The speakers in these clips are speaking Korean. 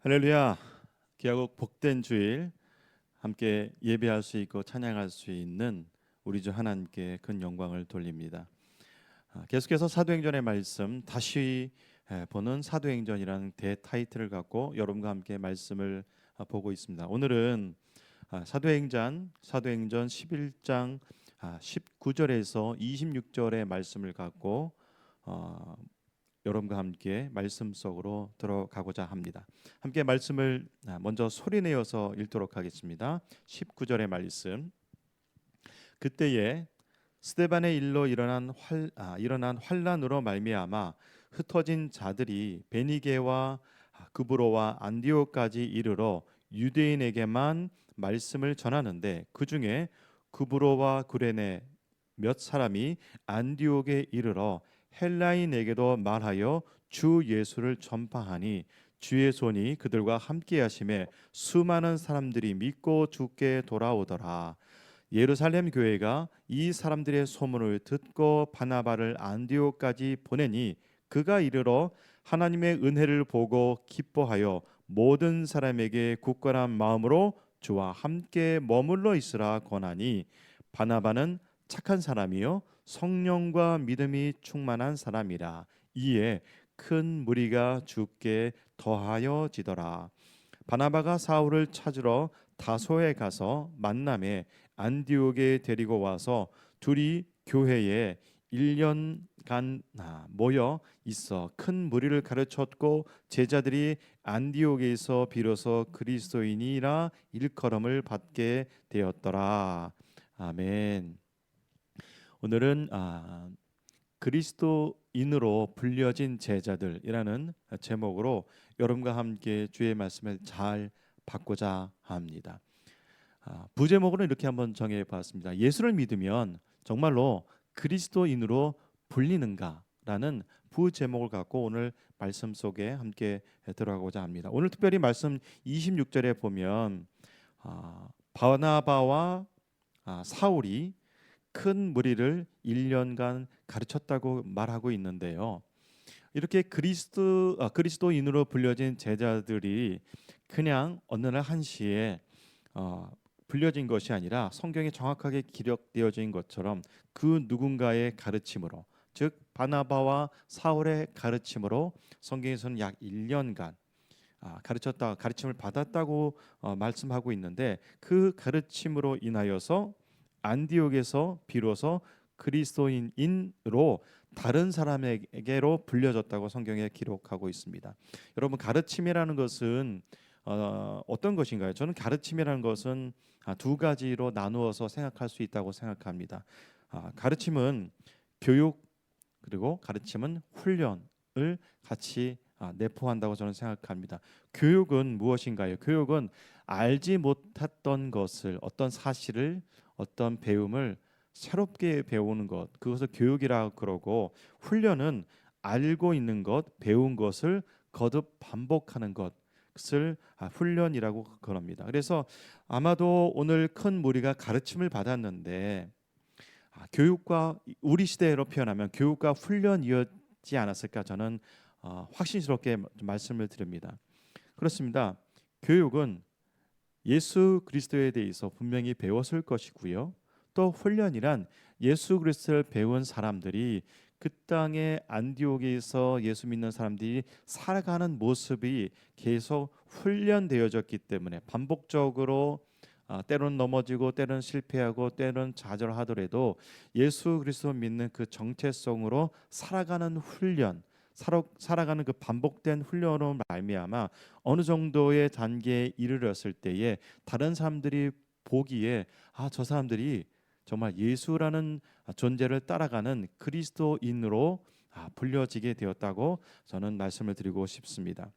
할렐루야. 귀하고 복된 주일 함께 예배할 수 있고 찬양할 수 있는 우리 주 하나님께 큰 영광을 돌립니다. 계속해서 사도행전의 말씀 다시 보는 사도행전이라는 대타이틀을 갖고 여러분과 함께 말씀을 보고 있습니다. 오늘은 사도행전 11장 19절에서 26절의 말씀을 갖고 여러분과 함께 말씀 속으로 들어가고자 합니다. 함께 말씀을 먼저 소리내어서 읽도록 하겠습니다. 19절의 말씀. 그때에 스데반의 일로 일어난 환란으로 말미암아 흩어진 자들이 베니게와 그브로와 안디오까지 이르러 유대인에게만 말씀을 전하는데 그 중에 그브로와 구레네 몇 사람이 안디옥에 이르러 헬라인에게도 말하여 주 예수를 전파하니 주의 손이 그들과 함께 하심에 수많은 사람들이 믿고 주께 돌아오더라. 예루살렘 교회가 이 사람들의 소문을 듣고 바나바를 안디옥까지 보내니 그가 이르러 하나님의 은혜를 보고 기뻐하여 모든 사람에게 굳건한 마음으로 주와 함께 머물러 있으라 권하니 바나바는 착한 사람이요 성령과 믿음이 충만한 사람이라. 이에 큰 무리가 주께 더하여지더라. 바나바가 사울을 찾으러 다소에 가서 만남에 안디옥에 데리고 와서 둘이 교회에 1년간 모여 있어 큰 무리를 가르쳤고 제자들이 안디옥에서 비로소 그리스도인이라 일컬음을 받게 되었더라. 아멘. 오늘은 그리스도인으로 불려진 제자들이라는 제목으로 여러분과 함께 주의 말씀을 잘 받고자 합니다. 부제목으로 이렇게 한번 정해 봤습니다. 예수를 믿으면 정말로 그리스도인으로 불리는가라는 부제목을 갖고 오늘 말씀 속에 함께 들어가고자 합니다. 오늘 특별히 말씀 26절에 보면 바나바와 사울이 큰 무리를 1년간 가르쳤다고 말하고 있는데요. 이렇게 그리스도인으로 불려진 제자들이 그냥 어느 날 한시에 불려진 것이 아니라 성경에 정확하게 기록되어진 것처럼 그 누군가의 가르침으로, 즉 바나바와 사울의 가르침으로 성경에서는 약 1년간 가르침을 받았다고 말씀하고 있는데 그 가르침으로 인하여서 안디옥에서 비로소 그리스도인으로 다른 사람에게로 불려졌다고 성경에 기록하고 있습니다. 여러분, 가르침이라는 것은 어떤 것인가요? 저는 가르침이라는 것은 두 가지로 나누어서 생각할 수 있다고 생각합니다. 가르침은 교육, 그리고 가르침은 훈련을 같이 내포한다고 저는 생각합니다. 교육은 무엇인가요? 교육은 알지 못했던 것을, 어떤 사실을, 어떤 배움을 새롭게 배우는 것, 그것을 교육이라고 그러고, 훈련은 알고 있는 것, 배운 것을 거듭 반복하는 것을 훈련이라고 그럽니다. 그래서 아마도 오늘 큰 무리가 가르침을 받았는데 교육과, 우리 시대로 표현하면 교육과 훈련이었지 않았을까, 저는 확신스럽게 말씀을 드립니다. 그렇습니다. 교육은 예수 그리스도에 대해서 분명히 배웠을 것이고요. 또 훈련이란 예수 그리스도를 배운 사람들이 그 땅의 안디옥에서 예수 믿는 사람들이 살아가는 모습이 계속 훈련되어졌기 때문에 반복적으로 때론 넘어지고 때론 실패하고 때론 좌절하더라도 예수 그리스도 믿는 그 정체성으로 살아가는 훈련, 살아가는 그 반복된 훈련으로 말미암아 어느 정도의 단계에 이르렀을 때에 다른 사람들이 보기에 저 사람들이 정말 예수라는 존재를 따라가는 그리스도인으로 불려지게 되었다고 저는 말씀을 드리고 싶습니다.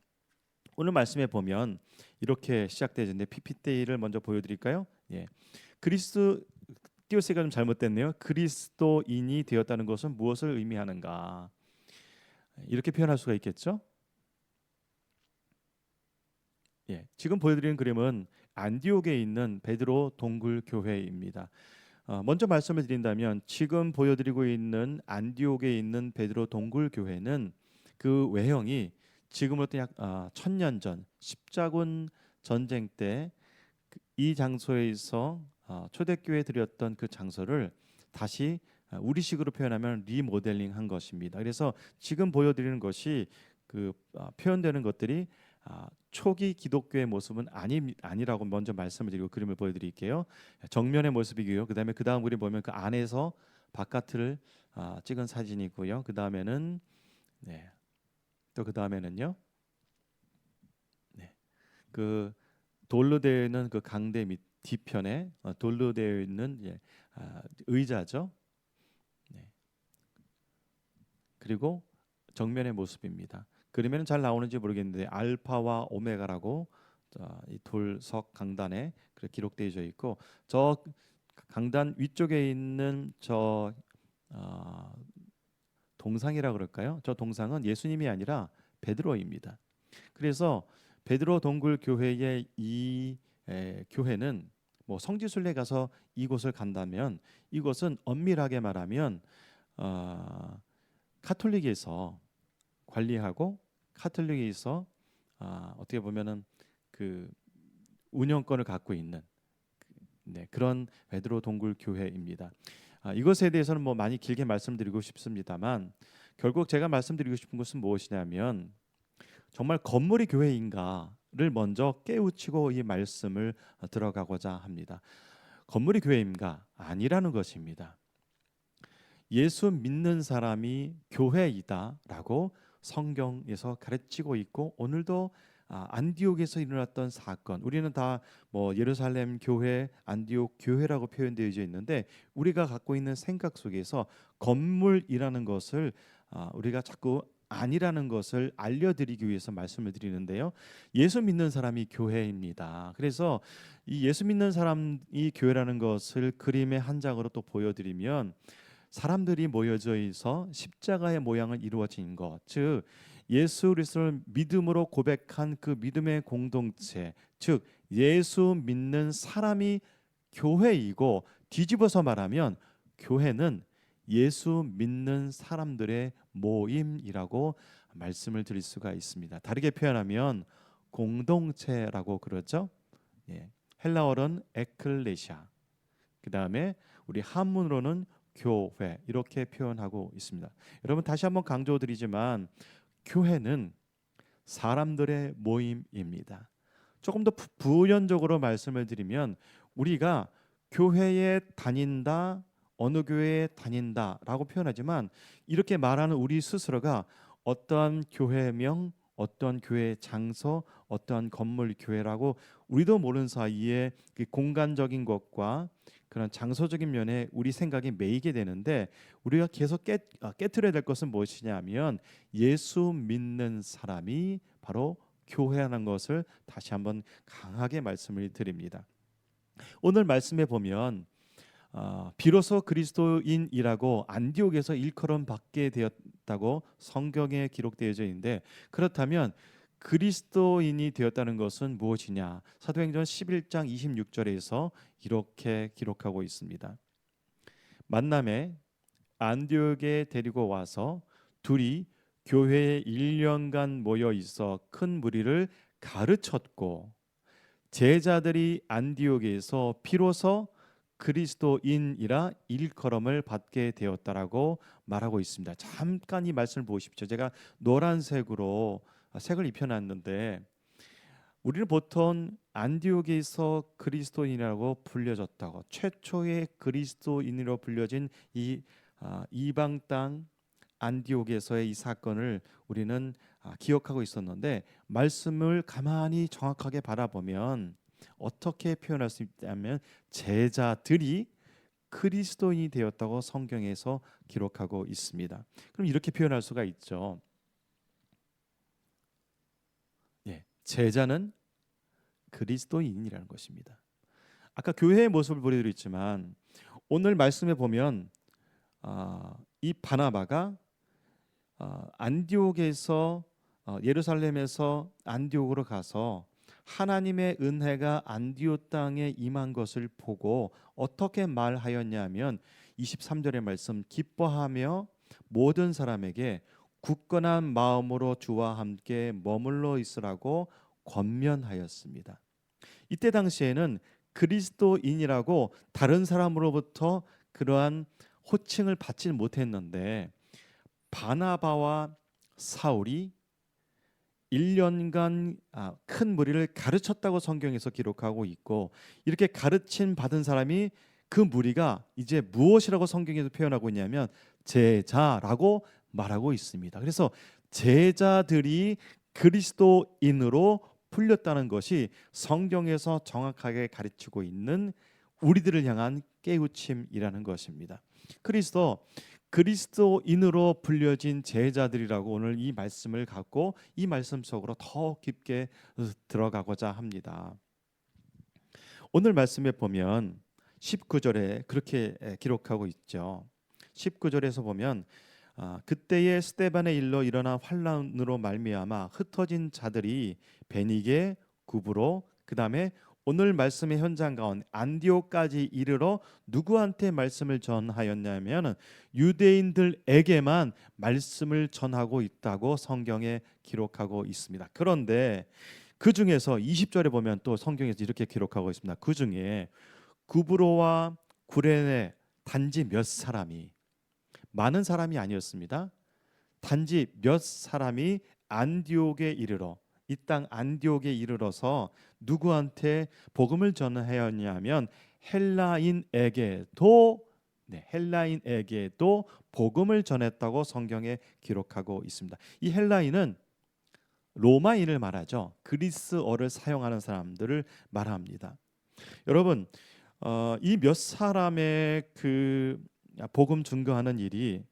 오늘 말씀에 보면 이렇게 시작되는데 PPT를 먼저 보여드릴까요? 예, 띄어쓰기가 좀 잘못됐네요. 그리스도인이 되었다는 것은 무엇을 의미하는가? 이렇게 표현할 수가 있겠죠? 예, 지금 보여드리는 그림은 안디옥에 있는 베드로 동굴 교회입니다. 먼저 말씀을 드린다면 지금 보여드리고 있는 안디옥에 있는 베드로 동굴 교회는 그 외형이 지금으로부터 약 1000년 전 십자군 전쟁 때 이 장소에서 초대교회 드렸던 그 장소를 다시 우리식으로 표현하면 리모델링한 것입니다. 그래서 지금 보여드리는 것이 표현되는 것들이 초기 기독교의 모습은 아니라고 먼저 말씀을 드리고 그림을 보여드릴게요. 정면의 모습이고요. 그다음에 그 다음 그림 보면 그 안에서 바깥을 찍은 사진이고요. 그 다음에는 또 그 다음에는요. 그 돌로 되어 있는 그 강대 밑 뒤편에 돌로 되어 있는 의자죠. 그리고 정면의 모습입니다. 그림에는 잘 나오는지 모르겠는데 알파와 오메가라고 이 돌석 강단에 기록되어 있고, 저 강단 위쪽에 있는 저 동상이라 그럴까요? 저 동상은 예수님이 아니라 베드로입니다. 그래서 베드로 동굴 교회의 이 교회는 뭐 성지순례 가서 이곳을 간다면 이곳은 엄밀하게 말하면 카톨릭에서 관리하고 카톨릭에서 어떻게 보면은 그 운영권을 갖고 있는 그런 베드로 동굴 교회입니다. 이것에 대해서는 뭐 많이 길게 말씀드리고 싶습니다만 결국 제가 말씀드리고 싶은 것은 무엇이냐면 정말 건물이 교회인가를 먼저 깨우치고 이 말씀을 들어가고자 합니다. 건물이 교회인가? 아니라는 것입니다. 예수 믿는 사람이 교회이다라고 성경에서 가르치고 있고, 오늘도 안디옥에서 일어났던 사건, 우리는 다 뭐 예루살렘 교회, 안디옥 교회라고 표현되어 있는데 우리가 갖고 있는 생각 속에서 건물이라는 것을 우리가 자꾸 아니라는 것을 알려드리기 위해서 말씀을 드리는데요. 예수 믿는 사람이 교회입니다. 그래서 이 예수 믿는 사람이 교회라는 것을 그림의 한 장으로 또 보여드리면 사람들이 모여져 있어 십자가의 모양을 이루어진 것, 즉 예수 그리스도를 믿음으로 고백한 그 믿음의 공동체, 즉 예수 믿는 사람이 교회이고, 뒤집어서 말하면 교회는 예수 믿는 사람들의 모임이라고 말씀을 드릴 수가 있습니다. 다르게 표현하면 공동체라고 그러죠. 헬라어로는 에클레시아, 그 다음에 우리 한문으로는 교회, 이렇게 표현하고 있습니다. 여러분, 다시 한번 강조드리지만 교회는 사람들의 모임입니다. 조금 더 부연적으로 말씀을 드리면 우리가 교회에 다닌다, 어느 교회에 다닌다라고 표현하지만 이렇게 말하는 우리 스스로가 어떠한 교회명, 어떠한 교회 장소, 어떠한 건물 교회라고 우리도 모르는 사이에 그 공간적인 것과 그런 장소적인 면에 우리 생각이 매이게 되는데, 우리가 계속 깨트려야 될 것은 무엇이냐면 예수 믿는 사람이 바로 교회라는 것을 다시 한번 강하게 말씀을 드립니다. 오늘 말씀에 보면 비로소 그리스도인이라고 안디옥에서 일컬음 받게 되었다고 성경에 기록되어져 있는데, 그렇다면 그리스도인이 되었다는 것은 무엇이냐? 사도행전 11장 26절에서 이렇게 기록하고 있습니다. 만남에 안디옥에 데리고 와서 둘이 교회에 1년간 모여 있어 큰 무리를 가르쳤고, 제자들이 안디옥에서 비로소 그리스도인이라 일컬음을 받게 되었다라고 말하고 있습니다. 잠깐 이 말씀을 보십시오. 제가 노란색으로 색을 입혀놨는데, 우리는 보통 안디옥에서 그리스도인이라고 불려졌다고, 최초의 그리스도인으로 불려진 이 이방 땅 안디옥에서의 이 사건을 우리는 기억하고 있었는데, 말씀을 가만히 정확하게 바라보면 어떻게 표현할 수 있다면 제자들이 그리스도인이 되었다고 성경에서 기록하고 있습니다. 그럼 이렇게 표현할 수가 있죠. 제자는 그리스도인이라는 것입니다. 아까 교회의 모습을 보여드렸지만 오늘 말씀에 보면 이 바나바가 안디옥에서 예루살렘에서 안디옥으로 가서 하나님의 은혜가 안디옥 땅에 임한 것을 보고 어떻게 말하였냐면 23절의 말씀, 기뻐하며 모든 사람에게 굳건한 마음으로 주와 함께 머물러 있으라고 권면하였습니다. 이때 당시에는 그리스도인이라고 다른 사람으로부터 그러한 호칭을 받지 못했는데 바나바와 사울이 1년간 큰 무리를 가르쳤다고 성경에서 기록하고 있고, 이렇게 가르침 받은 사람이 그 무리가 이제 무엇이라고 성경에서 표현하고 있냐면 제자라고 말하고 있습니다. 그래서 제자들이 그리스도인으로 풀렸다는 것이 성경에서 정확하게 가르치고 있는 우리들을 향한 깨우침이라는 것입니다. 그리스도인으로 불려진 제자들이라고 오늘 이 말씀을 갖고 이 말씀 속으로 더 깊게 들어가고자 합니다. 오늘 말씀에 보면 19절에 그렇게 기록하고 있죠. 19절에서 보면 그때의 스데반의 일로 일어난 환란으로 말미암아 흩어진 자들이 베니게, 구브로, 그 다음에 오늘 말씀의 현장 가운데 안디옥까지 이르러 누구한테 말씀을 전하였냐면 유대인들에게만 말씀을 전하고 있다고 성경에 기록하고 있습니다. 그런데 그 중에서 20절에 보면 또 성경에서 이렇게 기록하고 있습니다. 그 중에 구브로와 구레네 단지 몇 사람이, 많은 사람이 아니었습니다. 단지 몇 사람이 안디옥에 이르러, 이 땅 안디옥에 이르러서 누구한테 복음을 전하였냐면 헬라인에게도 복음을 전했다고 성경에 기록하고 있습니다. 이 헬라인은 로마인을 말하죠. 그리스어를 사용하는 사람들을 말합니다. 여러분, 이 몇 사람의 그 복음 증거하는 일이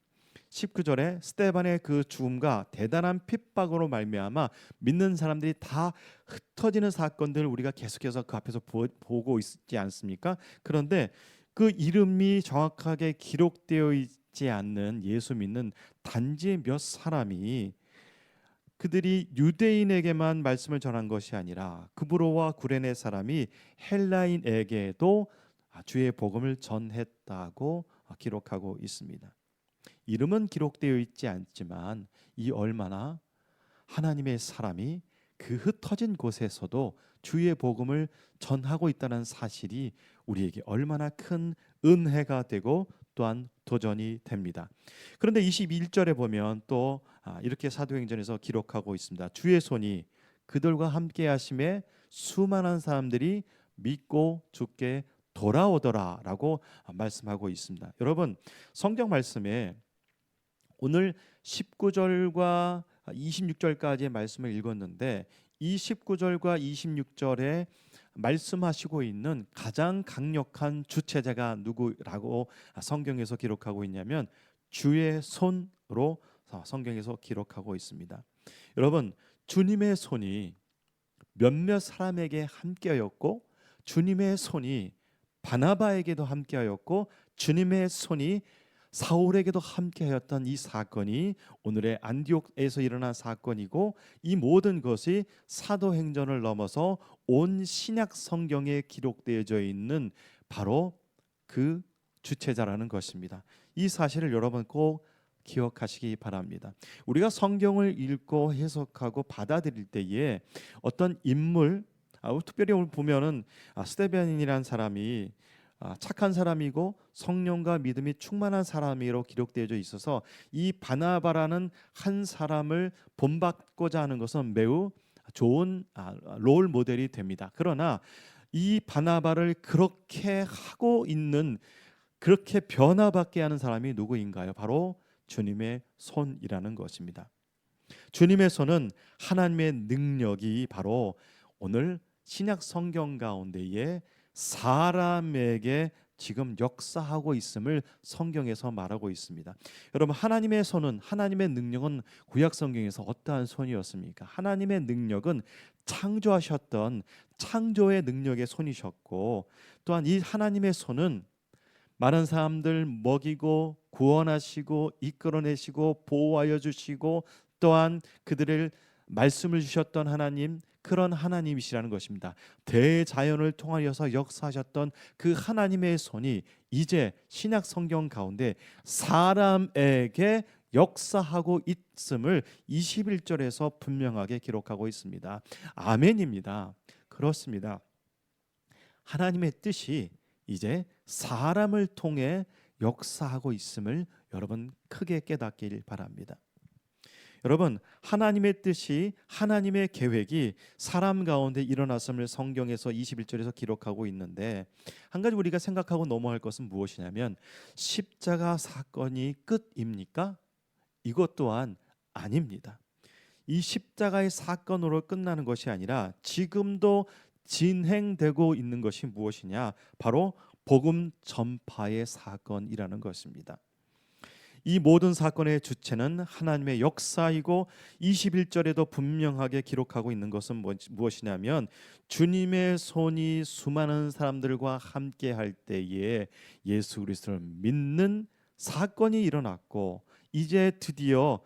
19절에 스데반의 그 죽음과 대단한 핍박으로 말미암아 믿는 사람들이 다 흩어지는 사건들을 우리가 계속해서 그 앞에서 보고 있지 않습니까? 그런데 그 이름이 정확하게 기록되어 있지 않는 예수 믿는 단지 몇 사람이, 그들이 유대인에게만 말씀을 전한 것이 아니라 구브로와 구레네 사람이 헬라인에게도 주의 복음을 전했다고 기록하고 있습니다. 이름은 기록되어 있지 않지만 이 얼마나 하나님의 사람이 그 흩어진 곳에서도 주의 복음을 전하고 있다는 사실이 우리에게 얼마나 큰 은혜가 되고 또한 도전이 됩니다. 그런데 21절에 보면 또 이렇게 사도행전에서 기록하고 있습니다. 주의 손이 그들과 함께 하심에 수많은 사람들이 믿고 주께 돌아오더라라고 말씀하고 있습니다. 여러분, 성경 말씀에 오늘 19절과 26절까지의 말씀을 읽었는데 이 19절과 26절에 말씀하시고 있는 가장 강력한 주체자가 누구라고 성경에서 기록하고 있냐면 주의 손으로 성경에서 기록하고 있습니다. 여러분, 주님의 손이 몇몇 사람에게 함께하였고 주님의 손이 바나바에게도 함께하였고 주님의 손이 사울에게도 함께하였던 이 사건이 오늘의 안디옥에서 일어난 사건이고, 이 모든 것이 사도행전을 넘어서 온 신약 성경에 기록되어져 있는 바로 그 주체자라는 것입니다. 이 사실을 여러분 꼭 기억하시기 바랍니다. 우리가 성경을 읽고 해석하고 받아들일 때에 어떤 인물, 특별히 오늘 보면은 스데반이라는 사람이 착한 사람이고 성령과 믿음이 충만한 사람으로 기록되어져 있어서 이 바나바라는 한 사람을 본받고자 하는 것은 매우 좋은 롤 모델이 됩니다. 그러나 이 바나바를 그렇게 하고 있는, 그렇게 변화받게 하는 사람이 누구인가요? 바로 주님의 손이라는 것입니다. 주님의 손은 하나님의 능력이 바로 오늘 신약 성경 가운데에 사람에게 지금 역사하고 있음을 성경에서 말하고 있습니다. 여러분, 하나님의 손은, 하나님의 능력은 구약 성경에서 어떠한 손이었습니까? 하나님의 능력은 창조하셨던 창조의 능력의 손이셨고, 또한 이 하나님의 손은 많은 사람들 먹이고 구원하시고 이끌어내시고 보호하여 주시고 또한 그들을 말씀을 주셨던 하나님, 그런 하나님이시라는 것입니다. 대자연을 통하여서 역사하셨던 그 하나님의 손이 이제 신약 성경 가운데 사람에게 역사하고 있음을 21절에서 분명하게 기록하고 있습니다. 아멘입니다. 그렇습니다. 하나님의 뜻이 이제 사람을 통해 역사하고 있음을 여러분 크게 깨닫길 바랍니다. 여러분, 하나님의 뜻이, 하나님의 계획이 사람 가운데 일어났음을 성경에서 21절에서 기록하고 있는데, 한 가지 우리가 생각하고 넘어갈 것은 무엇이냐면, 십자가 사건이 끝입니까? 이것 또한 아닙니다. 이 십자가의 사건으로 끝나는 것이 아니라 지금도 진행되고 있는 것이 무엇이냐? 바로 복음 전파의 사건이라는 것입니다. 이 모든 사건의 주체는 하나님의 역사이고 21절에도 분명하게 기록하고 있는 것은 무엇이냐면, 주님의 손이 수많은 사람들과 함께 할 때에 예수 그리스도를 믿는 사건이 일어났고, 이제 드디어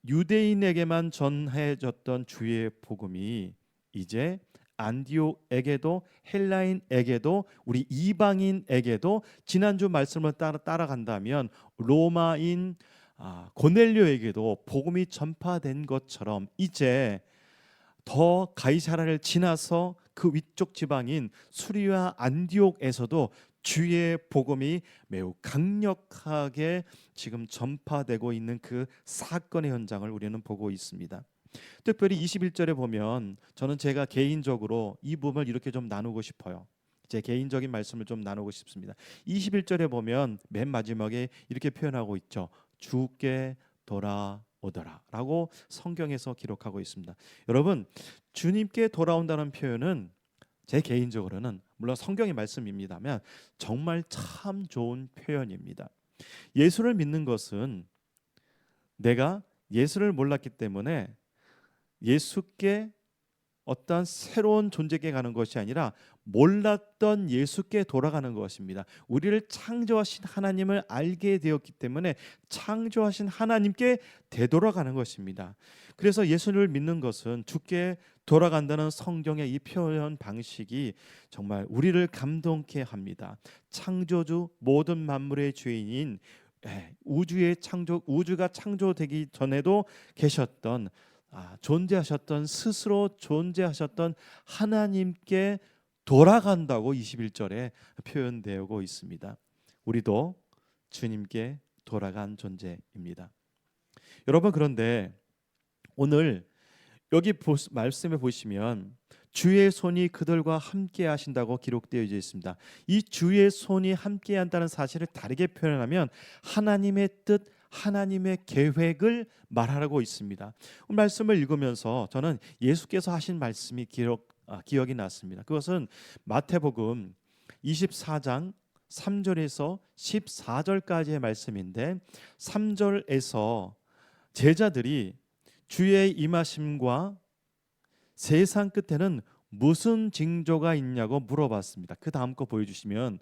유대인에게만 전해졌던 주의 복음이 이제 안디옥에게도, 헬라인에게도, 우리 이방인에게도, 지난주 말씀을 따라간다면 로마인 고넬료에게도 복음이 전파된 것처럼, 이제 더 가이사라를 지나서 그 위쪽 지방인 수리와 안디옥에서도 주의 복음이 매우 강력하게 지금 전파되고 있는 그 사건의 현장을 우리는 보고 있습니다. 특별히 21절에 보면, 저는 제가 개인적으로 이 부분을 이렇게 좀 나누고 싶어요. 제 개인적인 말씀을 좀 나누고 싶습니다. 21절에 보면 맨 마지막에 이렇게 표현하고 있죠. 주께 돌아오더라 라고 성경에서 기록하고 있습니다. 여러분, 주님께 돌아온다는 표현은 제 개인적으로는, 물론 성경의 말씀입니다만, 정말 참 좋은 표현입니다. 예수를 믿는 것은 내가 예수를 몰랐기 때문에 예수께 어떠한 새로운 존재에게 가는 것이 아니라 몰랐던 예수께 돌아가는 것입니다. 우리를 창조하신 하나님을 알게 되었기 때문에 창조하신 하나님께 되돌아가는 것입니다. 그래서 예수를 믿는 것은 주께 돌아간다는 성경의 이 표현 방식이 정말 우리를 감동케 합니다. 창조주, 모든 만물의 주인인, 우주가 창조되기 전에도 계셨던, 존재하셨던, 스스로 존재하셨던 하나님께 돌아간다고 21절에 표현되고 있습니다. 우리도 주님께 돌아간 존재입니다. 여러분, 그런데 오늘 여기 말씀에 보시면 주의 손이 그들과 함께 하신다고 기록되어 있습니다. 이 주의 손이 함께 한다는 사실을 다르게 표현하면 하나님의 뜻, 하나님의 계획을 말하고 있습니다. 말씀을 읽으면서 저는 예수께서 하신 말씀이 기억이 났습니다. 그것은 마태복음 24장 3절에서 14절까지의 말씀인데, 3절에서 제자들이 주의 임하심과 세상 끝에는 무슨 징조가 있냐고 물어봤습니다. 그 다음 거 보여주시면,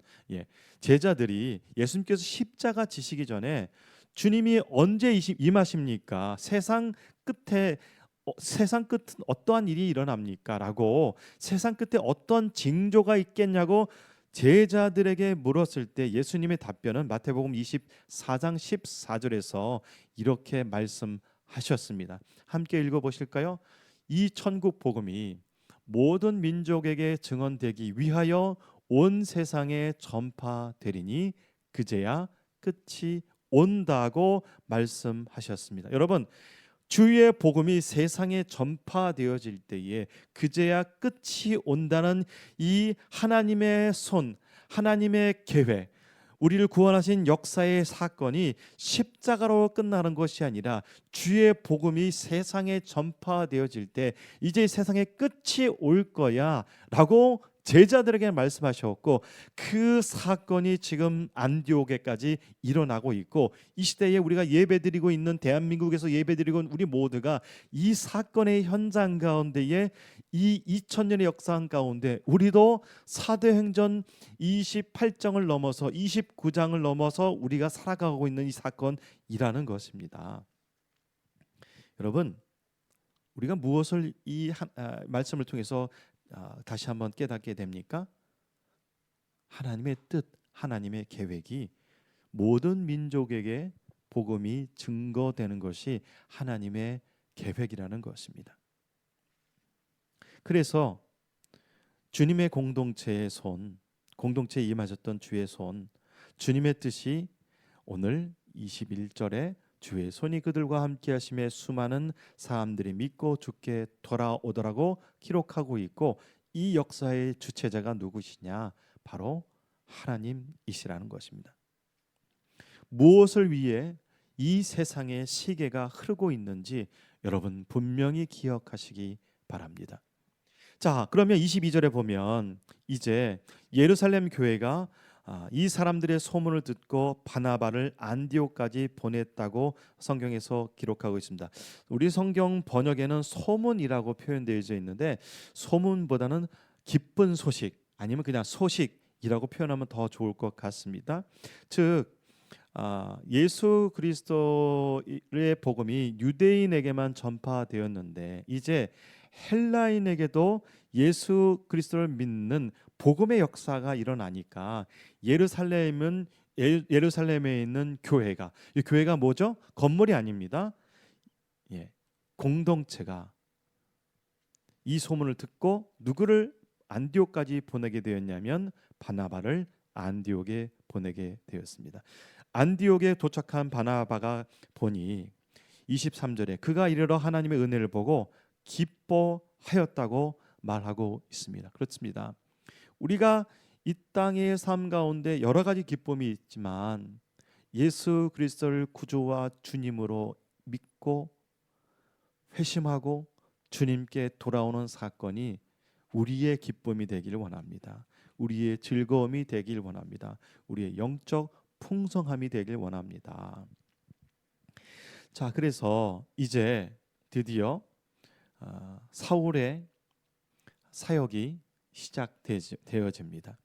제자들이 예수님께서 십자가 지시기 전에 주님이 언제 임하십니까? 세상 끝은 어떠한 일이 일어납니까? 라고, 세상 끝에 어떤 징조가 있겠냐고 제자들에게 물었을 때 예수님의 답변은 마태복음 24장 14절에서 이렇게 말씀하셨습니다. 함께 읽어보실까요? 이 천국 복음이 모든 민족에게 증언되기 위하여 온 세상에 전파되리니 그제야 끝이 온다고 말씀하셨습니다. 여러분, 주의 복음이 세상에 전파되어질 때에 그제야 끝이 온다는 이 하나님의 손, 하나님의 계획, 우리를 구원하신 역사의 사건이 십자가로 끝나는 것이 아니라 주의 복음이 세상에 전파되어질 때 이제 세상에 끝이 올 거야 라고 제자들에게 말씀하셨고, 그 사건이 지금 안디옥에까지 일어나고 있고, 이 시대에 우리가 예배드리고 있는, 대한민국에서 예배드리고 있는 우리 모두가 이 사건의 현장 가운데에, 이 2000년의 역사 가운데 우리도 사도행전 28장을 넘어서 29장을 넘어서 우리가 살아가고 있는 이 사건이라는 것입니다. 여러분, 우리가 무엇을 이 말씀을 통해서 다시 한번 깨닫게 됩니까? 하나님의 뜻, 하나님의 계획이 모든 민족에게 복음이 증거되는 것이 하나님의 계획이라는 것입니다. 그래서 주님의 공동체의 손, 공동체에 임하셨던 주의 손, 주님의 뜻이 오늘 21절에 주의 손이 그들과 함께 하심에 수많은 사람들이 믿고 주께 돌아오더라고 기록하고 있고, 이 역사의 주체자가 누구시냐? 바로 하나님이시라는 것입니다. 무엇을 위해 이 세상의 시계가 흐르고 있는지 여러분 분명히 기억하시기 바랍니다. 자, 그러면 22절에 보면 이제 예루살렘 교회가 이 사람들의 소문을 듣고 바나바를 안디옥까지 보냈다고 성경에서 기록하고 있습니다. 우리 성경 번역에는 소문이라고 표현되어 있는데, 소문보다는 기쁜 소식 아니면 그냥 소식이라고 표현하면 더 좋을 것 같습니다. 즉 예수 그리스도의 복음이 유대인에게만 전파되었는데 이제 헬라인에게도 예수 그리스도를 믿는 복음의 역사가 일어나니까 예루살렘에 있는 교회가, 이 교회가 뭐죠? 건물이 아닙니다. 공동체가 이 소문을 듣고 누구를 안디옥까지 보내게 되었냐면 바나바를 안디옥에 보내게 되었습니다. 안디옥에 도착한 바나바가 보니 23절에 그가 이르러 하나님의 은혜를 보고 기뻐하였다고 말하고 있습니다. 그렇습니다. 우리가 이 땅의 삶 가운데 여러 가지 기쁨이 있지만 예수 그리스도를 구주와 주님으로 믿고 회심하고 주님께 돌아오는 사건이 우리의 기쁨이 되기를 원합니다. 우리의 즐거움이 되길 원합니다. 우리의 영적 풍성함이 되길 원합니다. 자, 그래서 이제 드디어 사울의 사역이 시작되어집니다.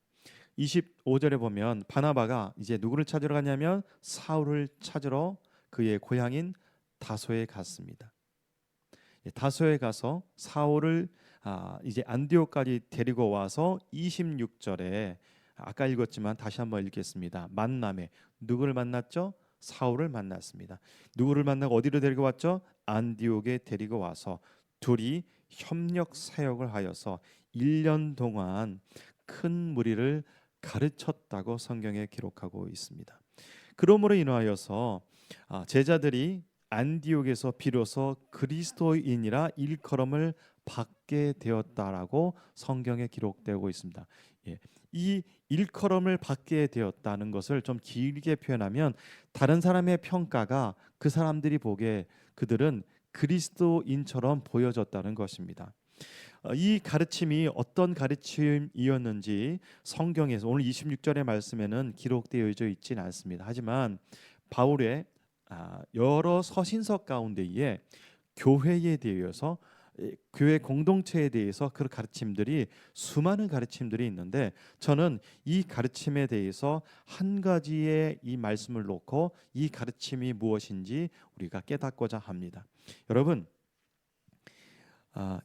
25절에 보면 바나바가 이제 누구를 찾으러 가냐면 사울을 찾으러 그의 고향인 다소에 갔습니다. 다소에 가서 사울을 이제 안디옥까지 데리고 와서 26절에 아까 읽었지만 다시 한번 읽겠습니다. 만남에 누구를 만났죠? 사울을 만났습니다. 누구를 만나고 어디로 데리고 왔죠? 안디옥에 데리고 와서 둘이 협력 사역을 하여서 1년 동안 큰 무리를 가르쳤다고 성경에 기록하고 있습니다. 그러므로 인하여서 제자들이 안디옥에서 비로소 그리스도인이라 일컬음을 받게 되었다라고 성경에 기록되고 있습니다. 이 일컬음을 받게 되었다는 것을 좀 길게 표현하면 다른 사람의 평가가 그 사람들이 보기에 그들은 그리스도인처럼 보여졌다는 것입니다. 이 가르침이 어떤 가르침이었는지 성경에서 오늘 26절의 말씀에는 기록되어 있지는 않습니다. 하지만 바울의 여러 서신서 가운데에 교회에 대해서, 교회 공동체에 대해서 그 가르침들이, 수많은 가르침들이 있는데 저는 이 가르침에 대해서 한 가지의 이 말씀을 놓고 이 가르침이 무엇인지 우리가 깨닫고자 합니다. 여러분,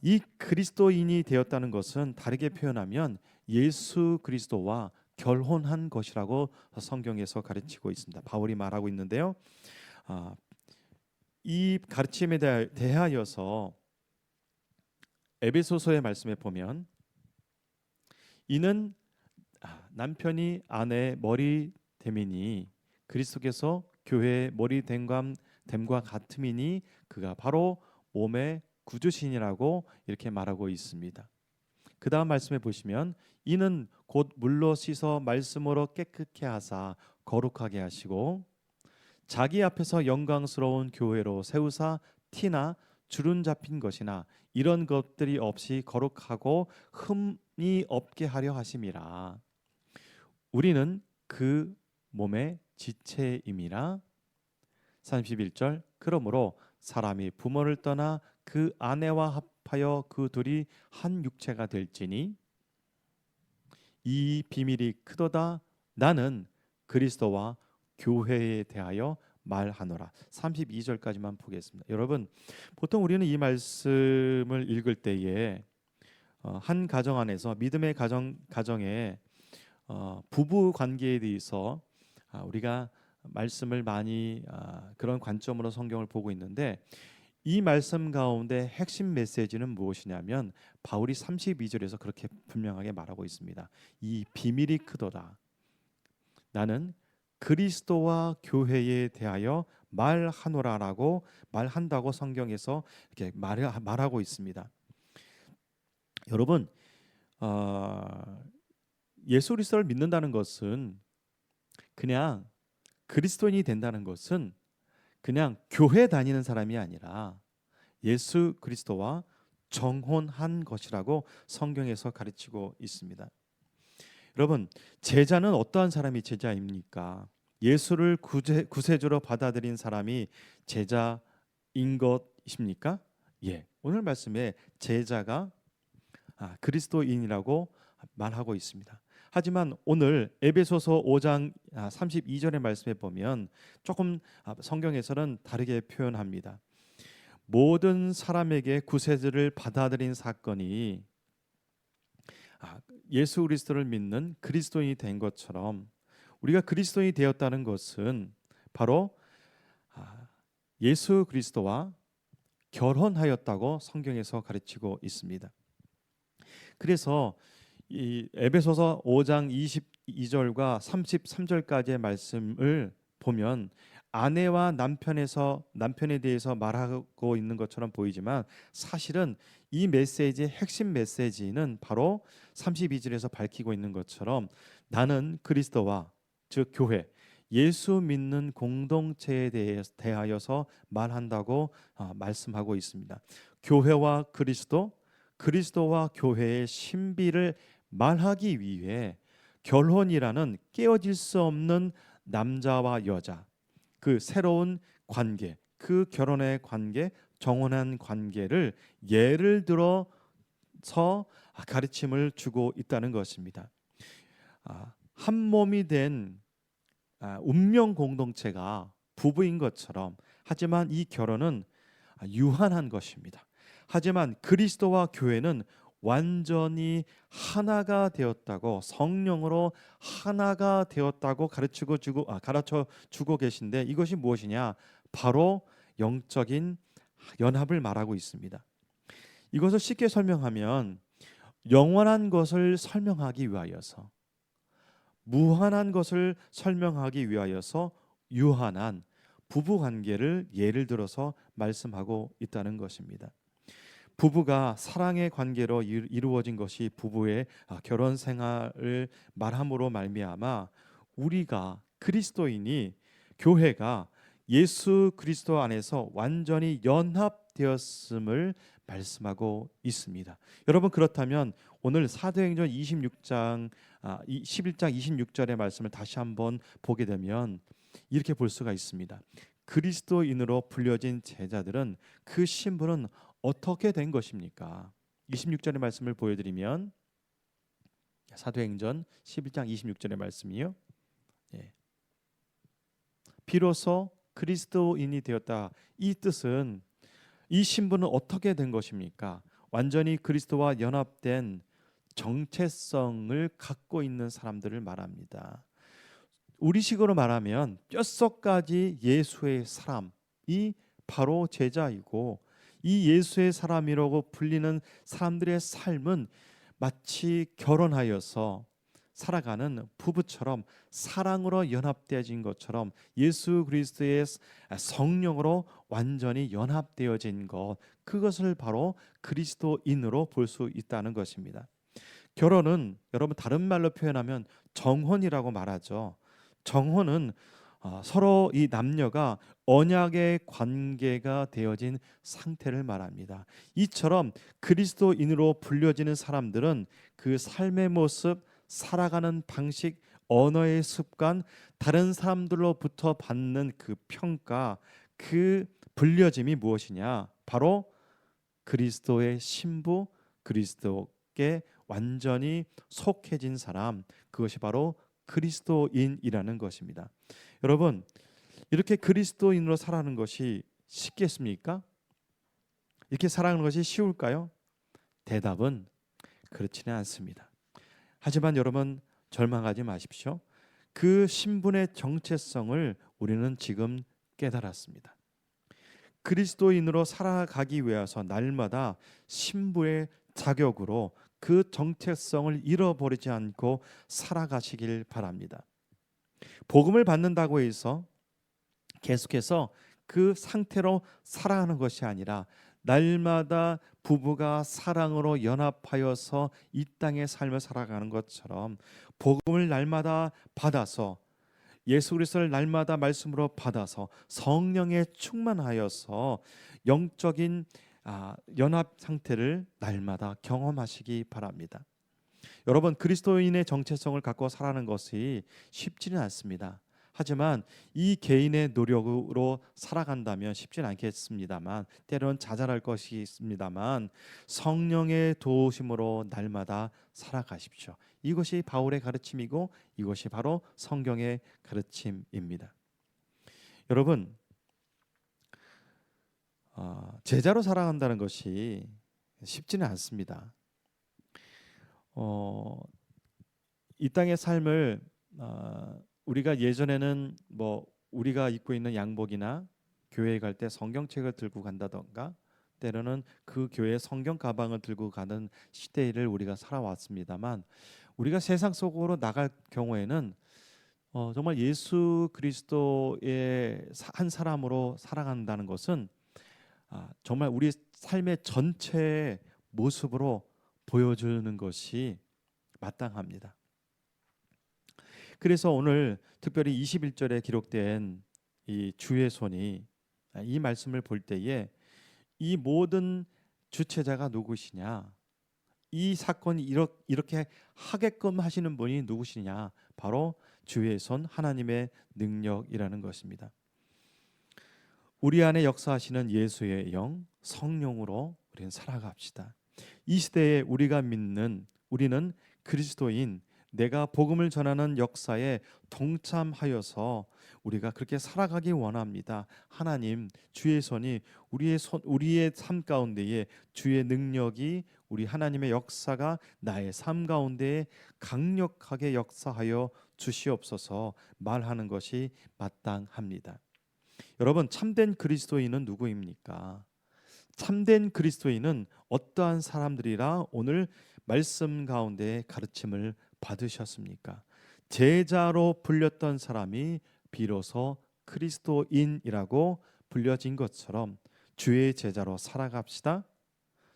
이 그리스도인이 되었다는 것은 다르게 표현하면 예수 그리스도와 결혼한 것이라고 성경에서 가르치고 있습니다. 바울이 말하고 있는데요. 이 가르침에 대하여서 에베소서의 말씀에 보면 이는 남편이 아내의 머리 됨이니 그리스도께서 교회의 머리 됨과 같음이니 그가 바로 몸의 구주신이라고 이렇게 말하고 있습니다. 그 다음 말씀에 보시면 이는 곧 물로 씻어 말씀으로 깨끗게 하사 거룩하게 하시고 자기 앞에서 영광스러운 교회로 세우사 티나 주름 잡힌 것이나 이런 것들이 없이 거룩하고 흠이 없게 하려 하심이라. 우리는 그 몸의 지체임이라. 31절 그러므로 사람이 부모를 떠나 그 아내와 합하여 그 둘이 한 육체가 될지니 이 비밀이 크도다. 나는 그리스도와 교회에 대하여 말하노라. 32절까지만 보겠습니다. 여러분, 보통 우리는 이 말씀을 읽을 때에 한 가정 안에서 믿음의 가정에 부부 관계에 대해서 우리가 말씀을 많이 그런 관점으로 성경을 보고 있는데 이 말씀 가운데 핵심 메시지는 무엇이냐면 바울이 32절에서 그렇게 분명하게 말하고 있습니다. 이 비밀이 크도다. 나는 그리스도와 교회에 대하여 말하노라라고 말한다고 성경에서 이렇게 말하고 있습니다. 여러분, 예수 그리스도를 믿는다는 것은 그냥 그리스도인이 된다는 것은 그냥 교회 다니는 사람이 아니라 예수 그리스도와 정혼한 것이라고 성경에서 가르치고 있습니다. 여러분, 제자는 어떠한 사람이 제자입니까? 예수를 구세주로 받아들인 사람이 제자인 것이십니까? 예. 오늘 말씀에 제자가 그리스도인이라고 말하고 있습니다. 하지만 오늘 에베소서 5장 32절의 말씀에 보면 조금 성경에서는 다르게 표현합니다. 모든 사람에게 구세주를 받아들인 사건이 예수 그리스도를 믿는 그리스도인이 된 것처럼 우리가 그리스도인이 되었다는 것은 바로 예수 그리스도와 결혼하였다고 성경에서 가르치고 있습니다. 그래서 이 에베소서 5장 22절과 33절까지의 말씀을 보면 아내와 남편에 대해서 말하고 있는 것처럼 보이지만 사실은 이 메시지의 핵심 메시지는 바로 32절에서 밝히고 있는 것처럼 나는 그리스도와 즉 교회 예수 믿는 공동체에 대하여서 말한다고 말씀하고 있습니다. 교회와 그리스도와 교회의 신비를 말하기 위해 결혼이라는 깨어질 수 없는 남자와 여자 그 새로운 관계, 그 결혼의 관계, 정혼한 관계를 예를 들어서 가르침을 주고 있다는 것입니다. 한 몸이 된 운명 공동체가 부부인 것처럼 하지만 이 결혼은 유한한 것입니다. 하지만 그리스도와 교회는 완전히 하나가 되었다고 성령으로 하나가 되었다고 가르쳐 주고 계신데 이것이 무엇이냐? 바로 영적인 연합을 말하고 있습니다. 이것을 쉽게 설명하면 영원한 것을 설명하기 위하여서 무한한 것을 설명하기 위하여서 유한한 부부 관계를 예를 들어서 말씀하고 있다는 것입니다. 부부가 사랑의 관계로 이루어진 것이 부부의 결혼 생활을 말함으로 말미암아 우리가 그리스도인이 교회가 예수 그리스도 안에서 완전히 연합되었음을 말씀하고 있습니다. 여러분 그렇다면 오늘 사도행전 11장 26절의 말씀을 다시 한번 보게 되면 이렇게 볼 수가 있습니다. 그리스도인으로 불려진 제자들은 그 신분은 어떻게 된 것입니까? 26절의 말씀을 보여드리면 사도행전 11장 26절의 말씀이요. 비로소 그리스도인이 되었다. 이 뜻은 이 신분은 어떻게 된 것입니까? 완전히 그리스도와 연합된 정체성을 갖고 있는 사람들을 말합니다. 우리식으로 말하면 뼛속까지 예수의 사람이 바로 제자이고 이 예수의 사람이라고 불리는 사람들의 삶은 마치 결혼하여서 살아가는 부부처럼 사랑으로 연합되어진 것처럼 예수 그리스도의 성령으로 완전히 연합되어진 것 그것을 바로 그리스도인으로 볼 수 있다는 것입니다. 결혼은 여러분 다른 말로 표현하면 정혼이라고 말하죠. 정혼은 서로 이 남녀가 언약의 관계가 되어진 상태를 말합니다. 이처럼 그리스도인으로 불려지는 사람들은 그 삶의 모습, 살아가는 방식, 언어의 습관, 다른 사람들로부터 받는 그 평가, 그 불려짐이 무엇이냐? 바로 그리스도의 신부, 그리스도께 완전히 속해진 사람, 그것이 바로 그리스도인이라는 것입니다. 여러분, 이렇게 그리스도인으로 살아가는 것이 쉽겠습니까? 이렇게 살아가는 것이 쉬울까요? 대답은 그렇지는 않습니다. 하지만 여러분 절망하지 마십시오. 그 신분의 정체성을 우리는 지금 깨달았습니다. 그리스도인으로 살아가기 위해서 날마다 신부의 자격으로 그 정체성을 잃어버리지 않고 살아가시길 바랍니다. 복음을 받는다고 해서 계속해서 그 상태로 살아가는 것이 아니라 날마다 부부가 사랑으로 연합하여서 이 땅의 삶을 살아가는 것처럼 복음을 날마다 받아서 예수 그리스도를 날마다 말씀으로 받아서 성령에 충만하여서 영적인 연합 상태를 날마다 경험하시기 바랍니다. 여러분, 그리스도인의 정체성을 갖고 살아가는 것이 쉽지는 않습니다. 하지만 이 개인의 노력으로 살아간다면 쉽지는 않겠습니다만, 때로는 자잘할 것이 있습니다만 성령의 도우심으로 날마다 살아가십시오. 이것이 바울의 가르침이고 이것이 바로 성경의 가르침입니다. 여러분, 제자로 살아간다는 것이 쉽지는 않습니다. 이 땅의 삶을 우리가 예전에는 우리가 입고 있는 양복이나 교회에 갈 때 성경책을 들고 간다던가 때로는 그 교회 성경 가방을 들고 가는 시대를 우리가 살아왔습니다만, 우리가 세상 속으로 나갈 경우에는 정말 예수 그리스도의 한 사람으로 살아간다는 것은 정말 우리 삶의 전체 모습으로 보여주는 것이 마땅합니다. 그래서 오늘 특별히 21절에 기록된 이 주의 손이, 이 말씀을 볼 때에 이 모든 주체자가 누구시냐, 이 사건이 이렇게 하게끔 하시는 분이 누구시냐, 바로 주의 손 하나님의 능력이라는 것입니다. 우리 안에 역사하시는 예수의 영 성령으로 우리는 살아갑시다. 이 시대에 우리는 그리스도인, 내가 복음을 전하는 역사에 동참하여서 우리가 그렇게 살아가기 원합니다. 하나님, 주의 손이 우리의 삶 가운데에 주의 능력이, 우리 하나님의 역사가 나의 삶 가운데에 강력하게 역사하여 주시옵소서 말하는 것이 마땅합니다. 여러분, 참된 그리스도인은 누구입니까? 참된 그리스도인은 어떠한 사람들이라 오늘 말씀 가운데 가르침을 받으셨습니까? 제자로 불렸던 사람이 비로소 그리스도인이라고 불려진 것처럼 주의 제자로 살아갑시다.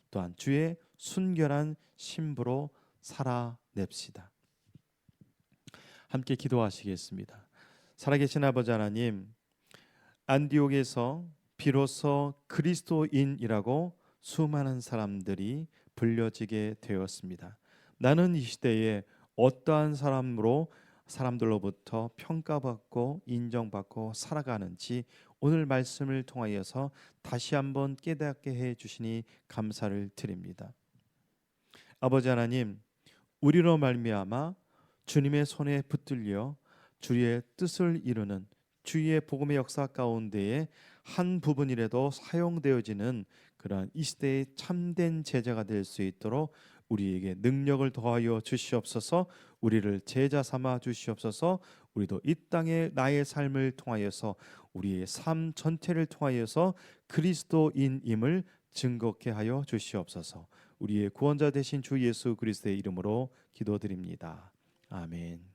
또한 주의 순결한 신부로 살아냅시다. 함께 기도하시겠습니다. 살아계신 아버지 하나님, 안디옥에서 비로소 그리스도인이라고 수많은 사람들이 불려지게 되었습니다. 나는 이 시대에 어떠한 사람들로부터 평가받고 인정받고 살아가는지 오늘 말씀을 통하여서 다시 한번 깨닫게 해 주시니 감사를 드립니다. 아버지 하나님, 우리로 말미암아 주님의 손에 붙들려 주의 뜻을 이루는 주의 복음의 역사 가운데에 한 부분이라도 사용되어지는 그러한 이 시대의 참된 제자가 될 수 있도록 우리에게 능력을 더하여 주시옵소서. 우리를 제자 삼아 주시옵소서. 우리도 이 땅에 나의 삶을 통하여서 우리의 삶 전체를 통하여서 그리스도인임을 증거케 하여 주시옵소서. 우리의 구원자 되신 주 예수 그리스도의 이름으로 기도드립니다. 아멘.